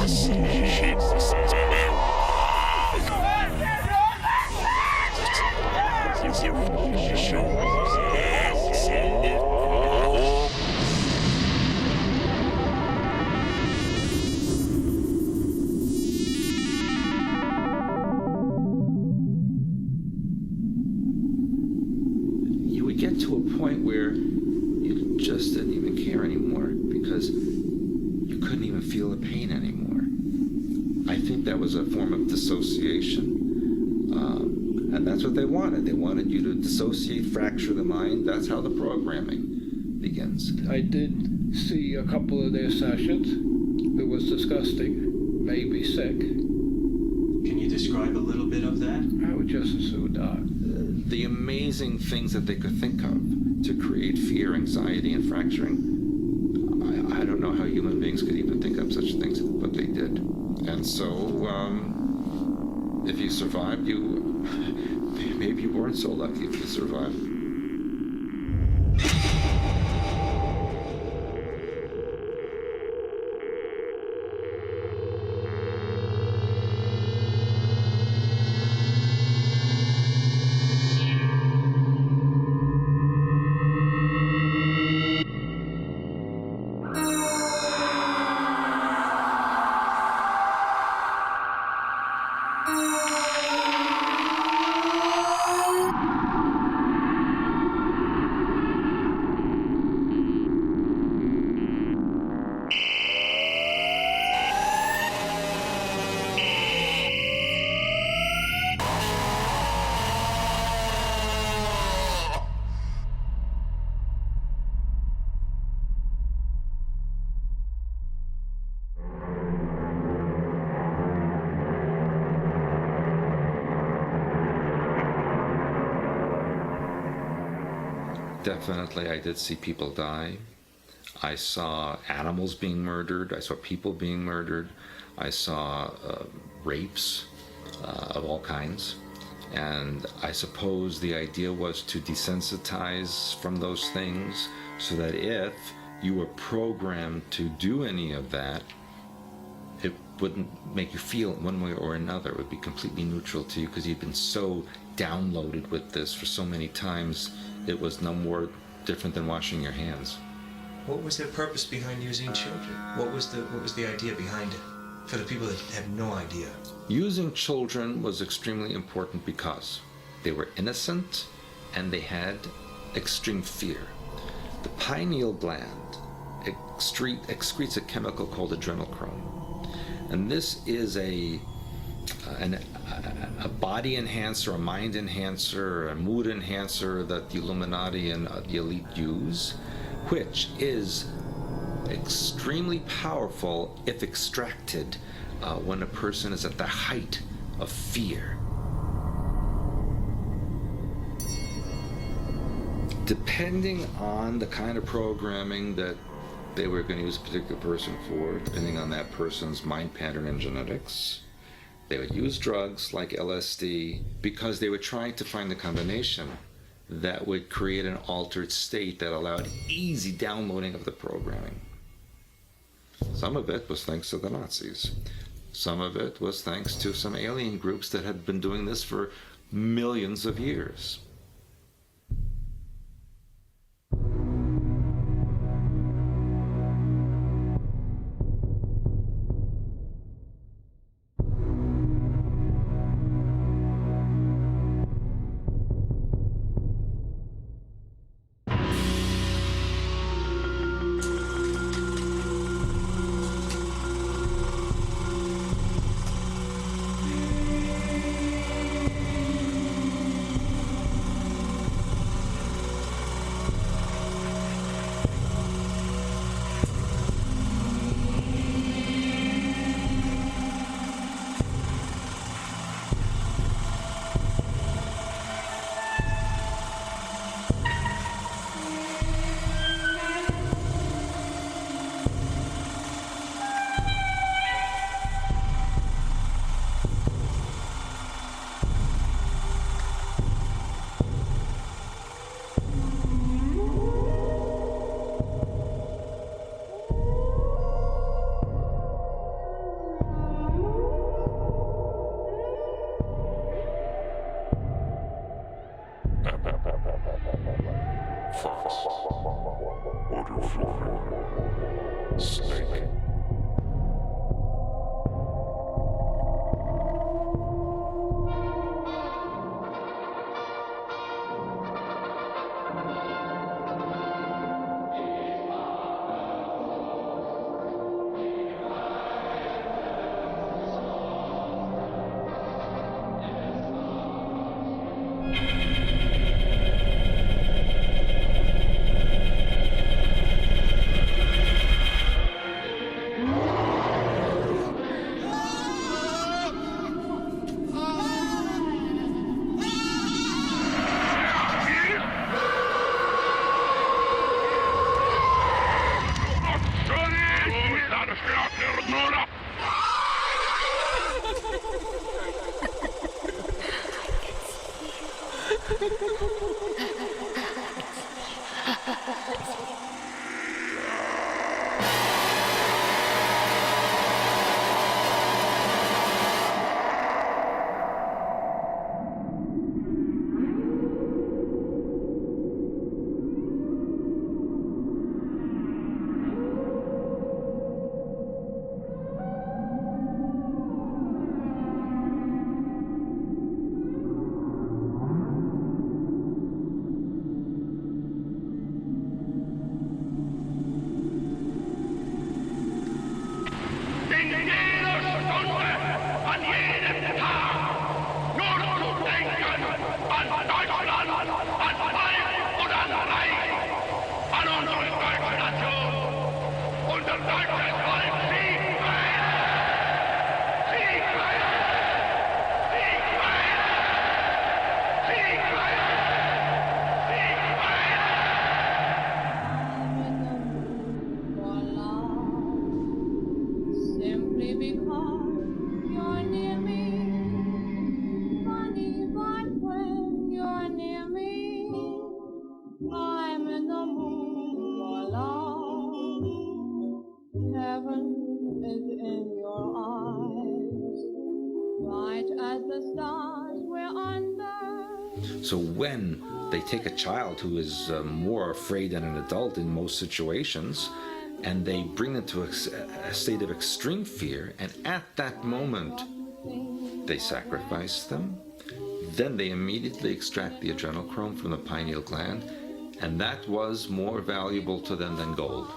You would get to a point where you just didn't even care anymore because you couldn't even feel the pain anymore. I think that was a form of dissociation. And that's what they wanted. They wanted you to dissociate, fracture the mind. That's how the programming begins. I did see a couple of their sessions. It was disgusting, made me sick. Can you describe a little bit of that? I would just as soon die. The amazing things that they could think of to create fear, anxiety, and fracturing. I don't know how human beings could even think up such things, but they did. And so, if you survived, maybe you weren't so lucky if you survived. Definitely, I did see people die. I saw animals being murdered. I saw people being murdered. I saw rapes of all kinds. And I suppose the idea was to desensitize from those things so that if you were programmed to do any of that, it wouldn't make you feel it one way or another. It would be completely neutral to you because you'd been so downloaded with this for so many times. It was no more different than washing your hands. What was their purpose behind using children? What was the idea behind it? For the people that have no idea. Using children was extremely important because they were innocent and they had extreme fear. The pineal gland excretes a chemical called adrenochrome. And this is a body enhancer, a mind enhancer, a mood enhancer that the Illuminati and the elite use, which is extremely powerful if extracted when a person is at the height of fear. Depending on the kind of programming that they were going to use a particular person for, depending on that person's mind pattern and genetics, they would use drugs like LSD because they were trying to find the combination that would create an altered state that allowed easy downloading of the programming. Some of it was thanks to the Nazis. Some of it was thanks to some alien groups that had been doing this for millions of years. Snake. Simply because you're near me. Funny, but when you're near me, I'm in the mood for love. Heaven is in your eyes, bright as the stars we're under. So when they take a child who is more afraid than an adult in most situations, and they bring them to a state of extreme fear, and at that moment they sacrifice them, then they immediately extract the adrenochrome from the pineal gland, and that was more valuable to them than gold.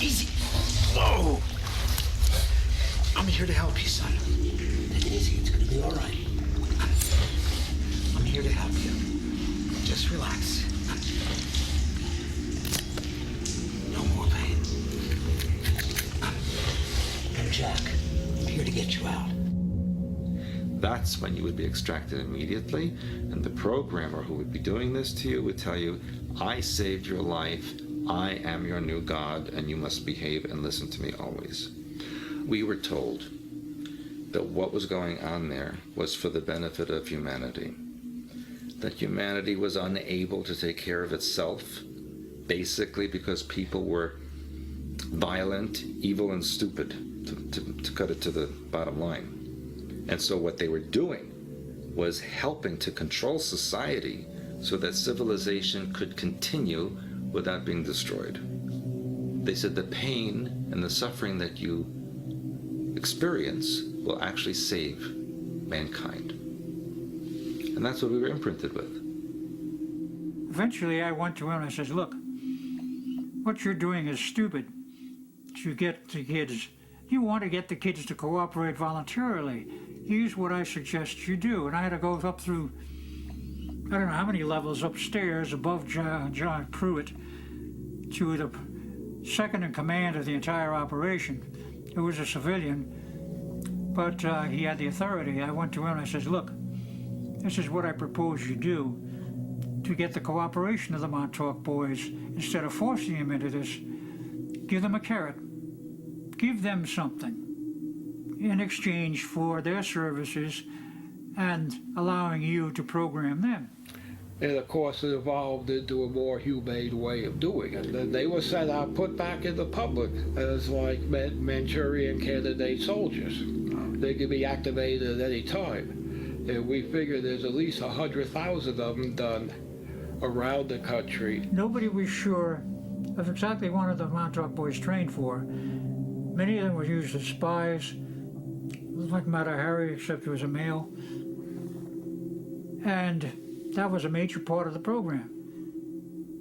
Easy. Whoa! I'm here to help you, son. Take it easy. It's gonna be all right. I'm here to help you. Just relax. No more pain. I'm Jack. I'm here to get you out. That's when you would be extracted immediately, and the programmer who would be doing this to you would tell you, I saved your life, I am your new God, and you must behave and listen to me always. We were told that what was going on there was for the benefit of humanity, that humanity was unable to take care of itself, basically because people were violent, evil, and stupid, to cut it to the bottom line. And so what they were doing was helping to control society so that civilization could continue without being destroyed. They said the pain and the suffering that you experience will actually save mankind. And that's what we were imprinted with. Eventually I went to him and I says, look, what you're doing is stupid. to get the kids. You want to get the kids to cooperate voluntarily. Here's what I suggest you do. And I had to go up through, I don't know how many levels upstairs above John Pruitt to the second in command of the entire operation. It was a civilian, but he had the authority. I went to him and I said, look, this is what I propose you do to get the cooperation of the Montauk boys. Instead of forcing them into this, give them a carrot. Give them something in exchange for their services and allowing you to program them. And of course it evolved into a more humane way of doing it. And they were set out, put back in the public as like Manchurian candidate soldiers. They could be activated at any time. And we figure there's at least 100,000 of them done around the country. Nobody was sure of exactly what the Montauk boys trained for. Many of them were used as spies. It was like Mata Hari, except it was a male. And that was a major part of the program.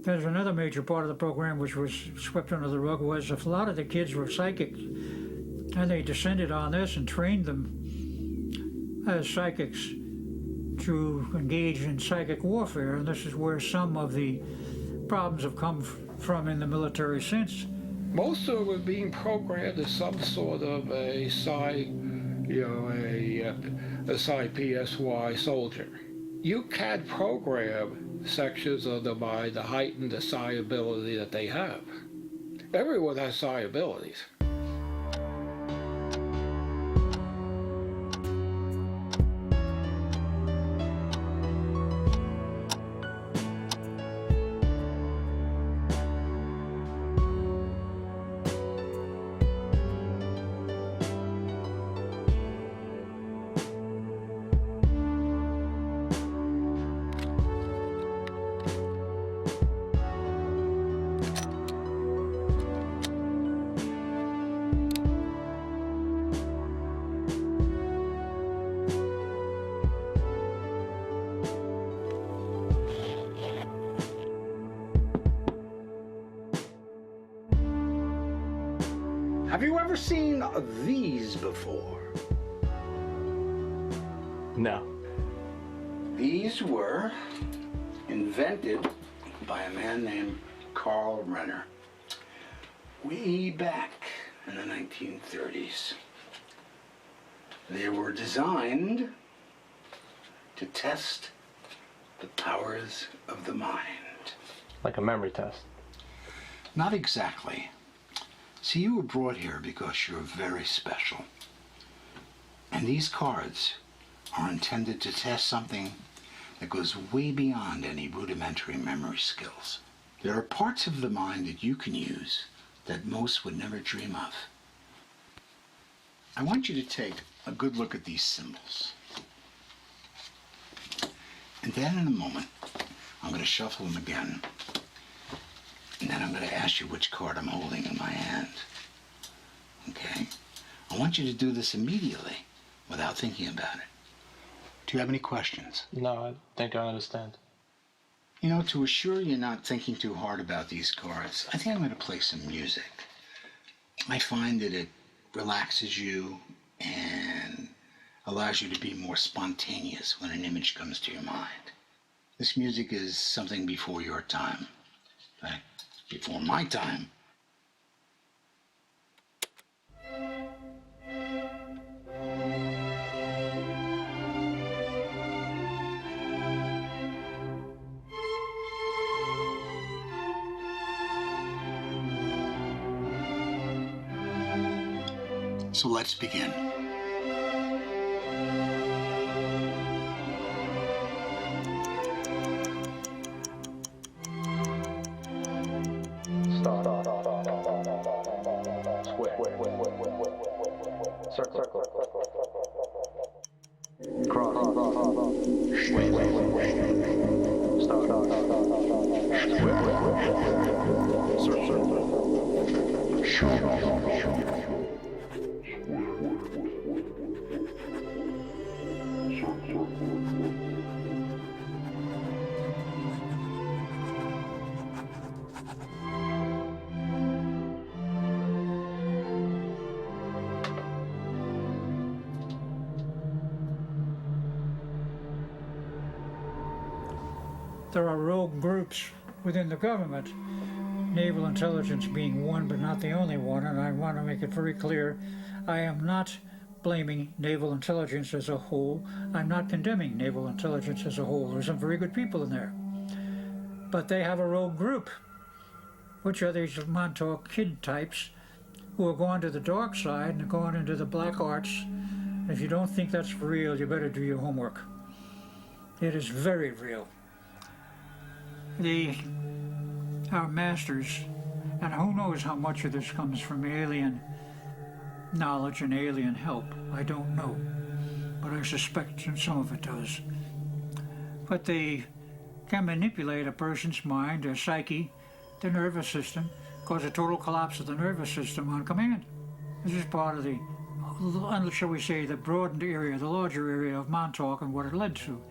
There's another major part of the program which was swept under the rug, was if a lot of the kids were psychics, and they descended on this and trained them as psychics to engage in psychic warfare, and this is where some of the problems have come from in the military since. Most of them were being programmed as some sort of a PSY soldier. You can program sections of the mind to heighten the psi ability that they have. Everyone has psi abilities. Have you ever seen these before? No. These were invented by a man named Carl Renner way back in the 1930s. They were designed to test the powers of the mind. Like a memory test. Not exactly. See, you were brought here because you're very special. And these cards are intended to test something that goes way beyond any rudimentary memory skills. There are parts of the mind that you can use that most would never dream of. I want you to take a good look at these symbols. And then in a moment, I'm going to shuffle them again. And then I'm going to ask you which card I'm holding in my hand. Okay? I want you to do this immediately, without thinking about it. Do you have any questions? No, I think I understand. You know, to assure you're not thinking too hard about these cards, I think I'm going to play some music. I find that it relaxes you and allows you to be more spontaneous when an image comes to your mind. This music is something before your time. In fact, before my time. So let's begin. Start. Square. Circle. Cross. Start. there are rogue groups within the government, naval intelligence being one but not the only one, and I want to make it very clear, I am not blaming naval intelligence as a whole. I'm not condemning naval intelligence as a whole. There's some very good people in there. But they have a rogue group, which are these Montauk kid types who are going to the dark side and are going into the black arts. If you don't think that's real, you better do your homework. It is very real. Our masters, and who knows how much of this comes from alien knowledge and alien help, I don't know, but I suspect some of it does. But they can manipulate a person's mind, their psyche, their nervous system, cause a total collapse of the nervous system on command. This is part of the, shall we say, the broadened area, the larger area of Montauk and what it led to.